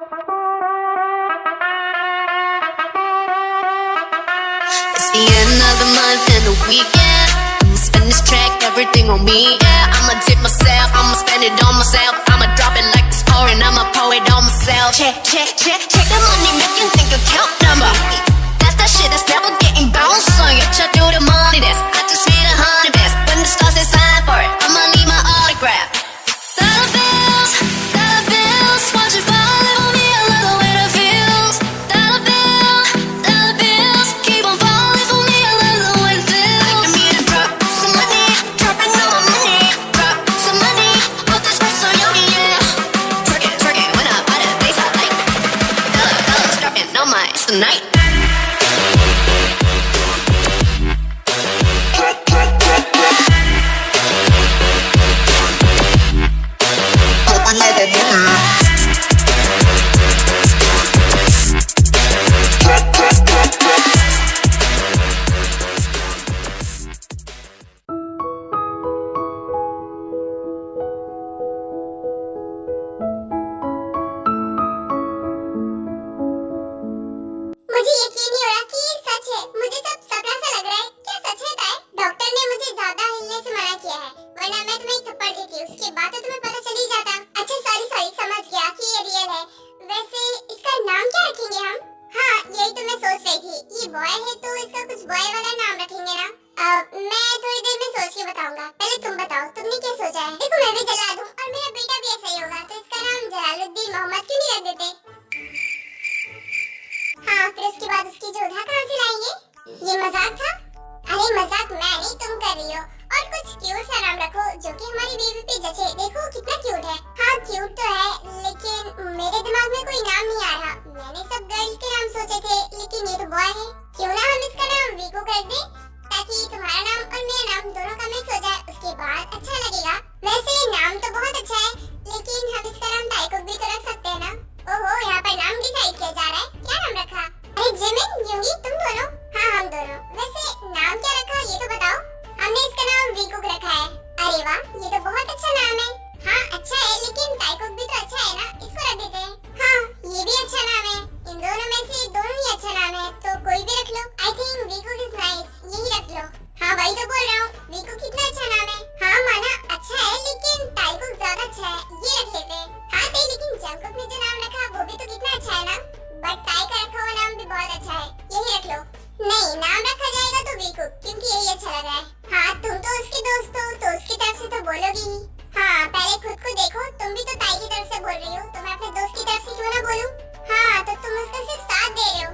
It's the end of the month and the weekend. Spend this track, everything on me, yeah. I'ma tip myself, I'ma spend it on myself. I'ma drop it like it's pouring, I'ma pour it on myself. Check, check, check, check the money making think account number. That's that shit that's never getting bounced on you. Check through the money, that's I just hit 100 best. When the stars say sign for it, I'ma need my autograph. Dollar bills, watch it fall on me. I love the way that feels. Dollar bills, keep on falling for me. I love the way it feels. I need to drop some money, dropping all my money. Drop some money, put this rest on yogi, yeah. Twerk it, when I buy the bass, I like dollars dropping on my tonight. मुझे यकीन नहीं हो रहा कि ये सच है। मुझे सब सपना सा लग रहा है। क्या सच है ताई? डॉक्टर ने मुझे ज्यादा हिलने से मना किया है, वरना मैं तुम्हें एक थप्पड़ देती। उसके बाद तो तुम्हें पता चल ही जाता। अच्छा सॉरी समझ गया कि ये रियल है। वैसे इसका नाम क्या रखेंगे हम? हाँ यही तो मैं सोच रही थी। ये बॉय है तो इसका कुछ बॉय वाला नाम रखेंगे ना। मैं थोड़ी देर में सोच के बताऊंगा। पहले तुम बताओ, तुमने क्या सोचा है? देखो मैं भी जला दूं और मेरा बेटा भी ऐसा ही होगा, तो इसका नाम जलालुद्दीन मोहम्मद क्यों नहीं रख देते? हाँ फिर उसके बाद उसकी जोधा कहाँ से लाएंगे? ये मजाक था? अरे मजाक मैं नहीं, तुम कर रही हो। और कुछ क्यूट सा नाम रखो जो कि हमारी बेबी पे जचे। देखो कितना क्यूट है। हाँ क्यूट तो है, लेकिन मेरे दिमाग में कोई नाम नहीं आ रहा। मैंने सब गर्ल के नाम सोचे थे, लेकिन ये तो बॉय है। क्यों ना हम इसका नाम वीको कर दें, ताकि तुम्हारा नाम और मेरा नाम दोनों का मिक्स हो जाए। उसके बाद अच्छा लगेगा। वैसे नाम तो बहुत अच्छा है, लेकिन हम इसका नाम ताइकुब भी तो रख सकते हैं ना। ओहो यहाँ पर नाम डिसाइड किया जा रहा है। क्या नाम रखा? अरे जिमिन, यूंगी, तुम दोनों? हाँ हम दोनों। वैसे नाम क्या रखा ये तो बताओ। हमने इसका नाम वीकुक रखा है। अरे वाह ये तो बहुत अच्छा नाम है। हाँ अच्छा है, लेकिन ताइकुब भी तो अच्छा है ना, इसको रख देते हैं। हाँ ये भी अच्छा नाम है। इन दोनों में से दोनों ही अच्छा नाम है, तो कोई भी रख लो। आई थिंक वीकुक इज नाइस, यही रख लो। हाँ वही तो बोल रहा हूँ, वीकुक कितना अच्छा नाम है। हाँ माना अच्छा है, लेकिन ताइकुब ज्यादा अच्छा है, ये रख लेते हैं। हाँ ताई, लेकिन जंगकुक ने जो नाम रखा वो भी तो कितना अच्छा है ना। बट ताई का रखा हुआ नाम भी बहुत अच्छा है, यही रख लो। नहीं नाम रखा जाएगा तो वीकुक, क्योंकि यही अच्छा लग रहा है। हाँ तुम तो उसके दोस्त हो, तो उसकी तरफ से तो बोलोगी ही। हाँ पहले खुद को देखो, तुम भी तो ताई की तरफ से बोल रही हो, तो मैं अपने दोस्त की तरफ से क्यों ना बोलूं? हाँ तो तुम उसका सिर्फ साथ दे रहे हो।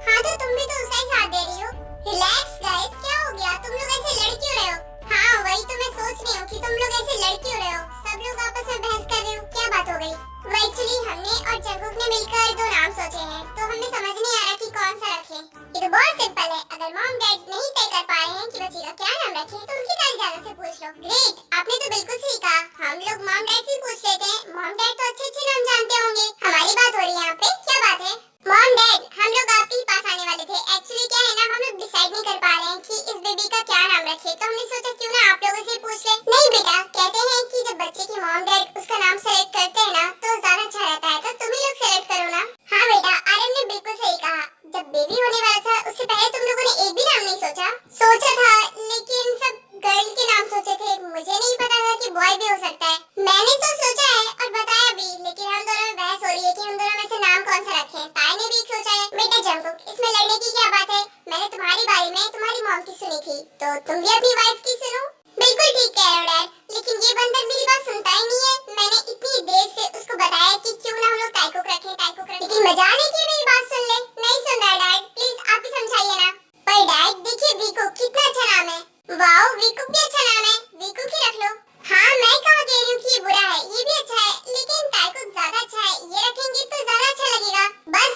हाँ तो तुम भी तो उसका ही साथ दे रही हो। रिलैक्स गाइस, क्या हो गया? तुम लोग ऐसे लड़ क्यों रहे हो? हाँ वही तो मैं सोच रही हूँ कि तुम लोग ऐसे लड़ क्यों रहे हो। सब लोग आपस में बहस कर रहे हो, क्या बात हो गई? वो एक्चुअली हमने और जंगकुक ने मिलकर दो नाम सोचे हैं, तो हमें समझ नहीं आ रहा कि कौन सा रखें। ये तो बहुत सिंपल है। अगर मॉम डैड नहीं तय कर पा रहे हैं कि बच्चे का क्या नाम रखें, तो उनकी दादी दादा से पूछ लो। ग्रेट, आपने तो बिल्कुल सही कहा। हम लोग मॉम डैड से पूछ लेते हैं। मॉम डैड तो अच्छे अच्छे नाम जानते होंगे। हमारी बात हो रही है यहाँ पे, क्या बात है? मॉम डैड, हम लोग आपके ही पास आने वाले थे। एक्चुअली क्या है ना, हम लोग डिसाइड नहीं कर पा रहे हैं कि इस बेबी का क्या नाम रखें, तो हमने सोचा क्यों ना आप लोगों से पूछ ले। नहीं बेटा, कहते हैं कि जब बच्चे की मॉम डैड उसका नाम सेलेक्ट करते हैं ना, तो ज्यादा अच्छा रहता है। तो तुम ही लोग सेलेक्ट करो ना। हाँ बेटा, आर्यन ने बिल्कुल सही कहा। जब बेबी होने वाला था, उससे पहले तुम लोगों ने एक भी नाम नहीं सोचा? सोचा था, लेकिन सब गर्ल के नाम सोचे थे। मुझे नहीं पता था कि बॉय भी हो सकता है। मैंने तो सोचा है और बताया भी, लेकिन हम दोनों में बहस हो रही है कि हम दोनों में से नाम कौन सा रखें। ताई ने भी सोचा है। बेटा जंगकुक, इसमें लड़ने की क्या बात है? मैंने तुम्हारे बारे में तुम्हारी मॉम की सुनी थी, तो तुम भी अपनी वाइफ की सुनो। बिल्कुल ठीक कह रहे हो डैड, लेकिन ये बंदर मेरी बात सुनता ही नहीं है। मैंने इतनी देर से उसको बताया कि क्यों ना हम लोग ताइकुक रखें, लेकिन मजा नहीं कि मेरी बात सुन ले। नहीं सुन रहा डैड, प्लीज आप ही समझाइए ना। पर डैड देखिए, वीकुक कितना अच्छा नाम है। वाओ, वीकुक भी अच्छा नाम है, वीकुक ही रख लो। हाँ मैं कहाँ कह रही हूँ कि ये बुरा है, ये भी अच्छा है, लेकिन ताइकुक ज्यादा अच्छा है। ये रखेंगे तो ज्यादा अच्छा लगेगा। बस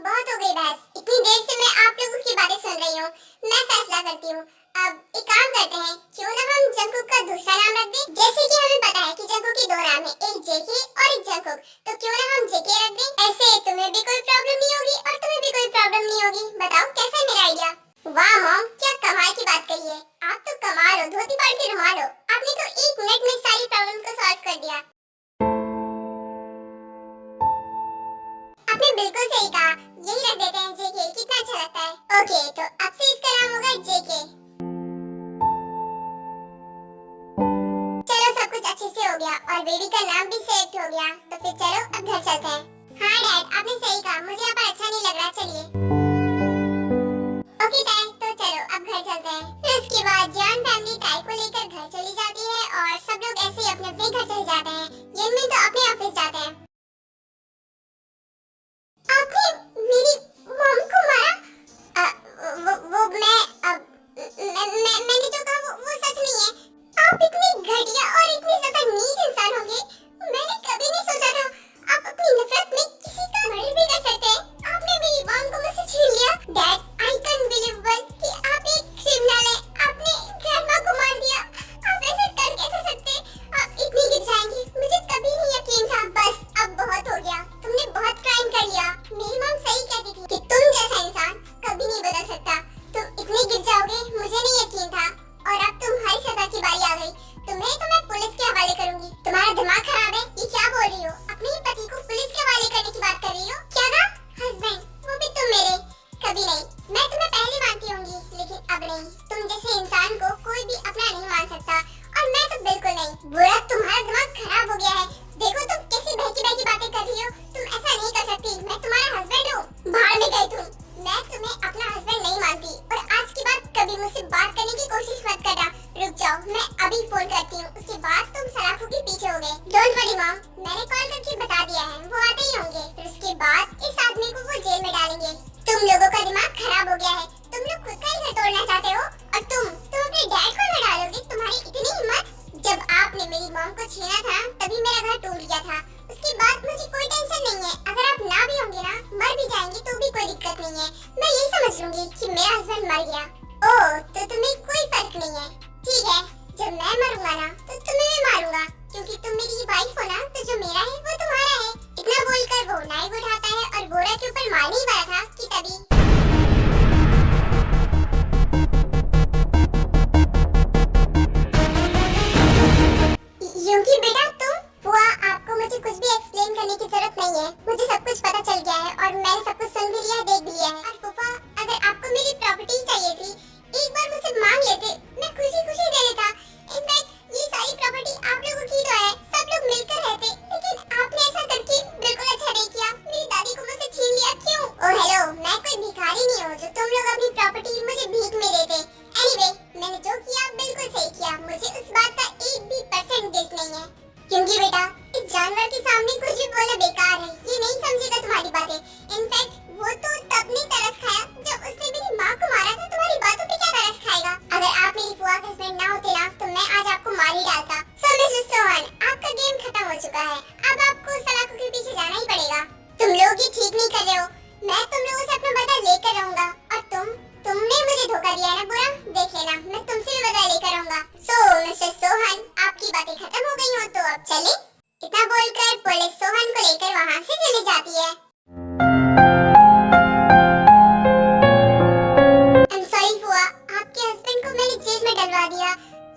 बहुत हो गई बहस। इतनी देर से मैं आप लोगों की बातें सुन रही हूँ। मैं फैसला करती हूँ। अब एक काम करते हैं, क्यों ना हम जंगकुक का दूसरा नाम रख दें। जैसे कि हमें पता है कि जंगकुक के दो नाम है, एक जेके और एक जंगकुक, तो क्यों ना हम जेके रख दें। ऐसे तुम्हें भी कोई बिल्कुल सही कहा, यही रख देते हैं जेके, कितना अच्छा लगता है। ओके, तो अब से इसका नाम होगा जेके। चलो सब कुछ अच्छे से हो गया और बेबी का नाम भी सेट हो गया, तो फिर चलो अब घर चलते हैं। हाँ डैड, आपने सही कहा, मुझे यहाँ पर अच्छा नहीं लग रहा, चलिए। ओके डैड, तो चलो अब घर चलते हैं। फिर उसके बाद जॉन फैमिली टाई को लेकर घर चली जाती है और सब लोग ऐसे ही अपने अपने घर चले जाते हैं। यनमिन तो अपने ऑफिस जाते हैं। आपने मेरी मॉम को मारा? मैंने जो कहा वो सच नहीं है। आप इतने घटिया और इतने ज्यादा नीच इंसान होंगे, मैंने कभी नहीं सोचा था। आप अपनी नफरत में किसी का मर्डर भी कर सकते हैं। आपने मेरी मॉम को मुझसे छीन लिया। डैड, आई कैन बिलीवेबल कि आप एक क्रिमिनल हैं। आपने ग्रैंडमा को मार दिया। आप ऐसे कर कैसे सकते? आप इतनी गिर जाएंगे, मुझे कभी नहीं यकीन था। बस अब बहुत हो गया, तुमने बहुत क्राइम कर लिया। मेरी मॉम सही कहती थी कि तुम जैसा इंसान कभी नहीं बदल सकता। तुम इतने गिर जाओगे, मुझे नहीं यकीन था। और अब तुम्हारी सजा की बारी आ गई। तुम्हें तो मैं पुलिस के हवाले करूंगी। तुम्हारा दिमाग खराब है, ये क्या बोल रही हो? अपने ही पति को पुलिस के हवाले करने की बात कर रही हो? क्या कहा? हस्बैंड, वो भी तुम मेरे? कभी नहीं। मैं तुम्हें पहले मानती होंगी, लेकिन अब नहीं। तुम जैसे इंसान को कोई भी अपना नहीं मान सकता, और मैं तो बिल्कुल नहीं। बुरा, तुम्हारा दिमाग खराब हो गया है। देखो तुम कैसी बहकी बहकी बातें कर रही हो। तुम ऐसा नहीं कर सकती। मैं तुम्हारा हस्बैंड हूँ। बाहर में गई तुम। मैं तुम्हें अपना हस्बैंड नहीं मानती, और आज के बाद कभी मुझसे बात करने की कोशिश मत करना। रुक जाओ, मैं अभी फोन करती हूँ। उसके बाद तुम सलाखों के पीछे हो गए। डोंट वरी मॉम, मैंने कॉल करके बता दिया है, वो आते ही होंगे। फिर उसके बाद इस आदमी को वो जेल में डालेंगे। तुम लोगों का दिमाग खराब हो गया है। तुम लोग खुद का ही घर तोड़ना चाहते हो, और तुम अपने डैड को न डालोगे? तुम्हारी इतनी हिम्मत? जब आपने मेरी मॉम को छीना था, तभी मेरा घर टूट गया था। उसके बाद मुझे कोई टेंशन नहीं है। अगर आप ना भी होंगे ना, मर भी जाएंगे तो भी कोई दिक्कत नहीं है। मैं यही समझ लूंगी कि मेरा हस्बैंड मर गया। ओह, तो तुम्हें कोई फर्क नहीं है। ठीक है, जब मैं मरूंगा ना, तो तुम्हें मैं मारूंगा, क्योंकि तुम मेरी वाइफ हो ना, तो जो मेरा है वो तुम्हारा है। इतना बोलकर वो नाइफ उठाता है और गोरा के ऊपर मारने ही वाला था कि तभी यूकी बेटा, तुम? बुआ, आपको मुझे कुछ भी एक्सप्लेन करने की जरूरत नहीं है। मुझे सब कुछ पता चल गया है और मैंने सब कुछ सुन भी लिया, देख भी लिया है। और फूफा, अगर आपको मेरी प्रॉपर्टी चाहिए थी, एक बार मुझसे मांग लेते, मैं खुशी खुशी दे देता। इनफैक्ट ये सारी प्रॉपर्टी आप लोगों की तो है, सब लोग मिलकर रहते। लेकिन आपने ऐसा करके बिल्कुल अच्छा नहीं किया। मेरी दादी को मुझसे छीन लिया। क्यों? ओह हेलो, मैं कोई भिखारी नहीं हूँ जो तुम लोग अपनी प्रॉपर्टी मुझे भीख में देते। एनीवे, मैंने जो किया बिल्कुल सही किया। मुझे उस बात का 1% गिल्ट नहीं है। क्योंकि बेटा, इस जानवर के सामने कुछ भी बोलना बेकार है। ये नहीं समझेगा तुम्हारी बातें। इनफैक्ट वो तो तब नहीं तरस खाया जब उसने मेरी माँ को मारा था। तुम्हारी बातों पे क्या तरस खाएगा? अगर आप मेरी बुआ के हस्बैंड ना होते ना, तो मैं आज आपको मार ही डालता। सो मिस्टर सोहन, आपका गेम खत्म हो चुका है। अब आपको सलाखों के पीछे जाना ही पड़ेगा। तुम लोग ये ठीक नहीं कर रहे हो। मैं तुम लोगों से अपना बदला लेकर रहूंगा, और तुमने मुझे धोखा दिया है ना बुरा? देख लेना, मैं तुमसे भी बदला लेकर रहूंगा। सो मिस्टर सोहन, आपकी बातें खत्म हो गई हो, तो अब चले। इतना बोलकर पुलिस सोहन को लेकर वहाँ से चली जाती है। I'm sorry बुआ, आपके हस्बैंड को मैंने जेल में डलवा दिया,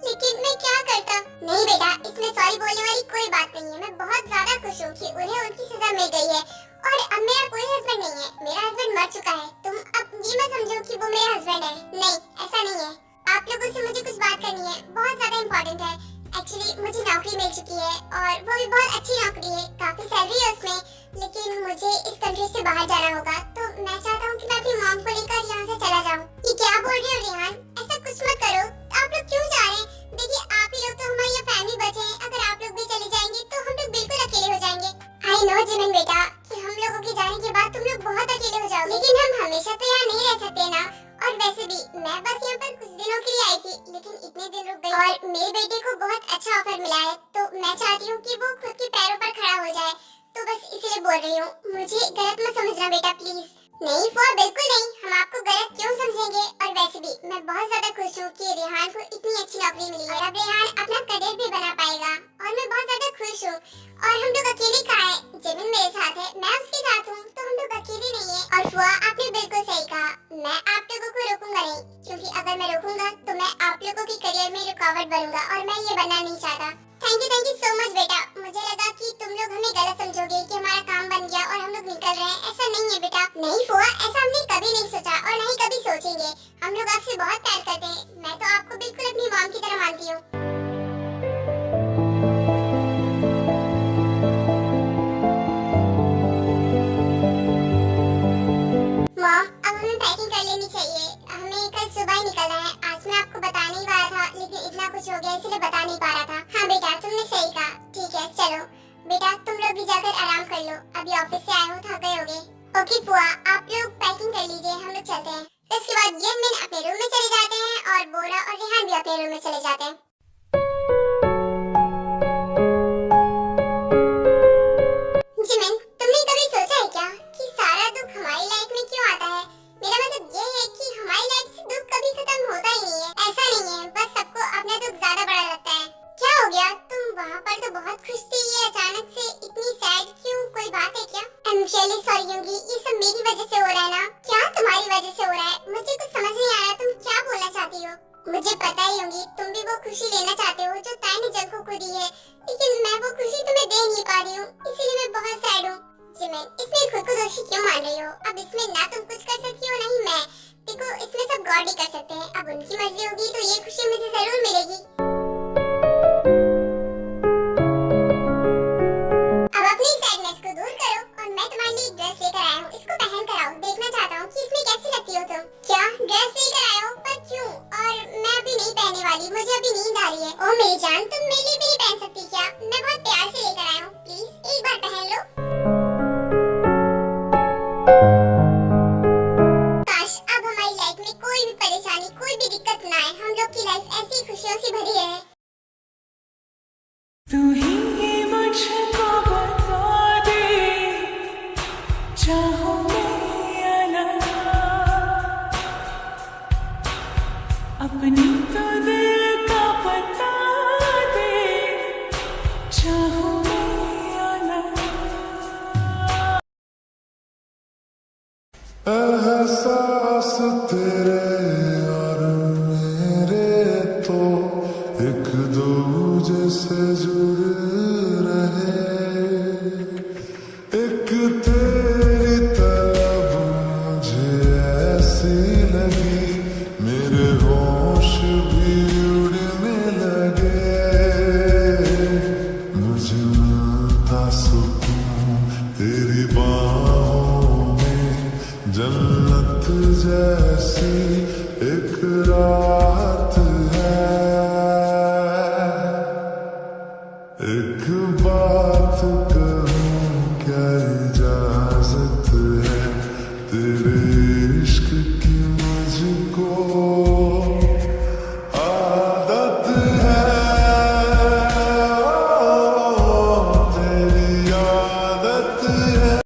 लेकिन मैं क्या करता? नहीं बेटा, इसमें सॉरी बोलने वाली कोई बात नहीं है। मैं बहुत ज्यादा खुश हूँ कि उन्हें उनकी सजा मिल गई है, और अब मेरा कोई हस्बैंड नहीं है। मेरा हस्बैंड मर चुका है। तुम अब ये मत समझो कि वो मेरा हस्बैंड है। नहीं, ऐसा नहीं है। आप लोगों से मुझे कुछ बात करनी है, बहुत ज्यादा इम्पोर्टेंट है। एक्चुअली मुझे नौकरी मिल चुकी है, और वो भी बहुत अच्छी नौकरी है, काफी सैलरी है उसमें। लेकिन मुझे इस कंट्री से बाहर जाना होगा, तो मैं चाहता हूँ कि मैं अपनी मॉम को लेकर यहाँ से चला जाऊँ। ये क्या बोल रही हो रेहान? ऐसा कुछ मत करो। आप लोग क्यों जा रहे हैं? देखिए, आप ही लोग तो हमारी यहाँ फैमिली बचे हैं। अगर आप लोग भी चले जाएंगे तो हम लोग बिल्कुल अकेले हो जाएंगे। आई नो जिमिन बेटा, कि हम लोगों के जाने के बाद तुम लोग बहुत अकेले हो जाओगे, लेकिन हम हमेशा तो यहाँ नहीं रह सकते ना। और वैसे भी मैं बस यहाँ पर कुछ दिनों के लिए आई थी, लेकिन इतने दिन रुक गई, और मेरे बेटे को बहुत अच्छा ऑफर मिला है, तो मैं चाहती हूँ कि वो खुद के पैरों पर खड़ा हो जाए। तो बस इसलिए बोल रही हूँ। मुझे गलत मत समझना बेटा, प्लीज। नहीं फुआ, बिल्कुल नहीं। हम आपको गलत क्यों समझेंगे? और वैसे भी मैं बहुत ज्यादा खुश हूँ कि रेहान को इतनी अच्छी नौकरी मिली है, और अब रेहान अपना करियर भी बना पाएगा, और मैं बहुत ज्यादा खुश हूँ। और हम लोग अकेले कहाँ हैं? जिमिन मेरे साथ है, मैं उसके साथ हूँ, तो हम लोग अकेले नहीं है। और फुआ, आपने बिल्कुल सही कहा। मैं आप लोगों को रोकूंगा नहीं, क्योंकि अगर मैं रोकूंगा तो मैं आप लोगों के करियर में रुकावट बनूंगा, और मैं ये बनना नहीं चाहता। थैंक यू सो मच बेटा। मुझे लगा कि तुम लोग हमें गलत समझोगे कि हमारा काम बन गया और हम लोग निकल रहे हैं, ऐसा नहीं है बेटा। नहीं फुआ, ऐसा हमने कभी नहीं सोचा और नहीं कभी सोचेंगे। हम लोग आपसे बहुत प्यार करते हैं। मैं तो आपको बिल्कुल अपनी मॉम की तरह मानती हूँ। मॉम, अब हमें पैकिंग कर लेनी चाहिए। हमें कल सुबह ही निकलना है। आज मैं आपको बताने ही वाला था, लेकिन इतना कुछ हो गया इसलिए बता नहीं पा रहा था। हाँ बेटा, तुमने सही कहा। ठीक है, चलो बेटा, तुम लोग भी जाकर आराम कर लो। अभी ऑफिस से आए हो, थक गए होगे। ओके बुआ, आप लोग पैकिंग कर लीजिए, हम लोग चलते हैं। इसके बाद येमिन अपने रूम में चले जाते हैं और बोरा और रेहान भी अपने रूम में चले जाते हैं। जिमिन, तुमने कभी सोचा है क्या कि सारा दुख हमारी लाइफ में क्यों आता है? मेरा मतलब ये है कि हमारी लाइफ से दुख कभी खत्म होता ही नहीं है। ऐसा नहीं है, बस सबको अपना दुख ज्यादा बड़ा लगता है। क्या हो गया? तुम वहाँ पर तो बहुत खुश थी, ये अचानक से इतनी सैड क्यों? कोई बात है क्या? आई एम रियली सॉरी योंगी, ये सब मेरी वजह से हो रहा है ना? क्या तुम्हारी वजह से हो रहा है? मुझे कुछ समझ नहीं आ रहा, तुम क्या बोलना चाहती हो? मुझे पता ही होगी, तुम भी वो खुशी लेना चाहते हो जो ताई ने जंग को दी है, लेकिन मैं वो खुशी तुम्हें दे नहीं पा रही हूँ, इसीलिए मैं बहुत सैड हूँ। जिमिन, इसमें खुद को दोषी क्यों मान रही हो? अब इसमें ना तुम कुछ कर सकती हो ना ही मैं। देखो, इसमें सब गॉड ही कर सकते हैं। अब उनकी मर्जी होगी तो ये खुशी मुझे जरूर मिलेगी। अब अपनी सैडनेस को दूर करो और मैं तुम्हारे लिए ड्रेस लेकर आया हूँ। इसको पहन कर आओ, देखना चाहता हूँ कि इसमें कैसी लगती हो तुम। क्या ड्रेस लेकर आए हो? पर क्यों? और मैं अभी नहीं पहनने वाली, मुझे अभी नींद आ रही है। ओ मेरी जान, तुम मेरे लिए भी नहीं पहन सकती क्या? मैं बहुत प्यार से लेकर आया हूँ, प्लीज एक बार पहन लो। काश अब हमारी लाइफ में कोई भी परेशानी, कोई भी दिक्कत ना आए। हम लोग की लाइफ ऐसी खुशियों से भरी रहे। तू ही मुझको बता दे, चाहोगे या ना, अपनी तो दिल का बता दे, चाहोगे या ना। एहसास तेरे और मेरे तो एक दूजे से जुड़ रहे, एक तेरी तलब मुझे ऐसी लगी, मेरे होश भी उड़ने लगे, मुझे मिलता सुकून तेरी बाहों में, जन्नत जैसी एक रात है। एक बात कहूँ, क्या इजाजत है तेरे इश्क की मुझको आदत है, ओ, तेरी आदत है।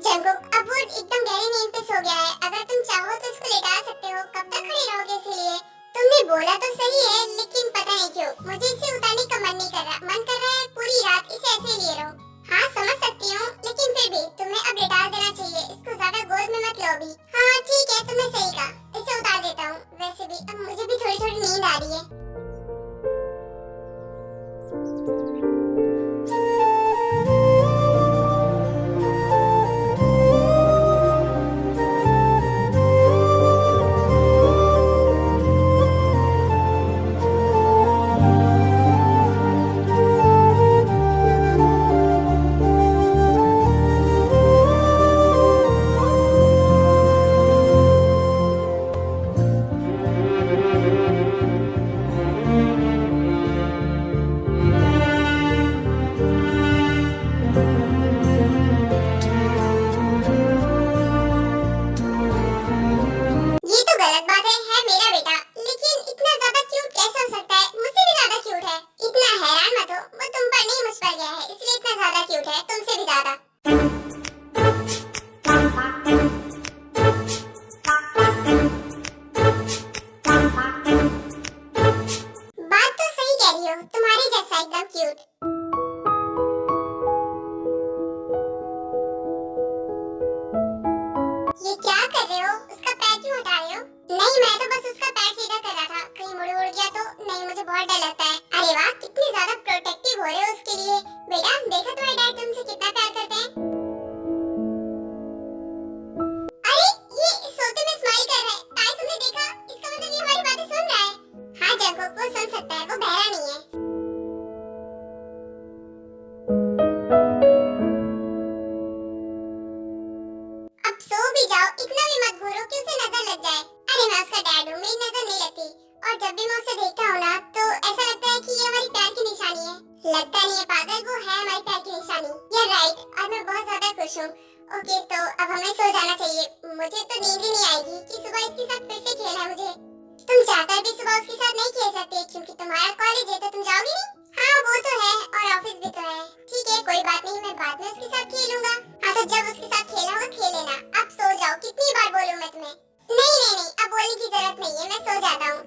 जंगकुक, अब वो एकदम गहरी नींद पे सो गया है। अगर तुम चाहो तो इसको लेटा सकते हो। कब तक खड़े रहोगे इसीलिए? तुमने बोला तो सही है, लेकिन पता नहीं क्यों मुझे इसे उतारने का मन नहीं कर रहा। मन कर रहा है पूरी रात इसे ऐसे लिए रहो। हाँ समझ सकती हूँ, लेकिन फिर भी तुम्हें अब लेटा देना चाहिए। इसको ज्यादा गोद में मत लो अभी। हाँ ठीक है, तुमने सही कहा, इसे उतार देता हूँ। वैसे भी अब मुझे भी थोड़ी थोड़ी नींद आ रही है। बहुत डर लगता है। अरे वाह, कितनी ज्यादा प्रोटेक्टिव हो रहे हो उसके लिए। बेटा देखो तुम्हारे डैड तुमसे कितना प्यार करते हैं। अरे ये सोते में स्माइल कर रहा है। ताई तुमने देखा? इसका मतलब ये हमारी बातें सुन रहा है। हाँ जंगकुक, वो सुन सकता है, वो बहरा नहीं है। अब सो भी जाओ, इतना भी मत घूरो कि उसे नजर लग जाए। अरे मैं उसका डैड हूँ, मेरी नजर नहीं लगती। और जब भी मैं उसे देखता हूँ ना तो ऐसा लगता है कि ये हमारी प्यार की निशानी है। लगता नहीं है पागल, वो है हमारी प्यार की निशानी। ये राइट, और मैं बहुत ज्यादा खुश हूँ। ओके तो अब हमें सो जाना चाहिए। मुझे तो नींद ही नहीं आएगी कि सुबह इसके साथ फिर से खेलना है मुझे। तुम चाहकर भी सुबह उसके साथ नहीं खेल सकते क्योंकि तुम्हारा कॉलेज है, तो तुम जाओगी नहीं? हाँ वो तो है, और ऑफिस भी तो है। ठीक है कोई बात नहीं, मैं बाद में उसके साथ खेलूंगा। हाँ तो जब उसके साथ खेला होगा खेल लेना। अब सो जाओ, कितनी बार बोलूं मैं तुम्हें? नहीं, अब बोलने की जरूरत नहीं है, मैं सो जाता हूँ।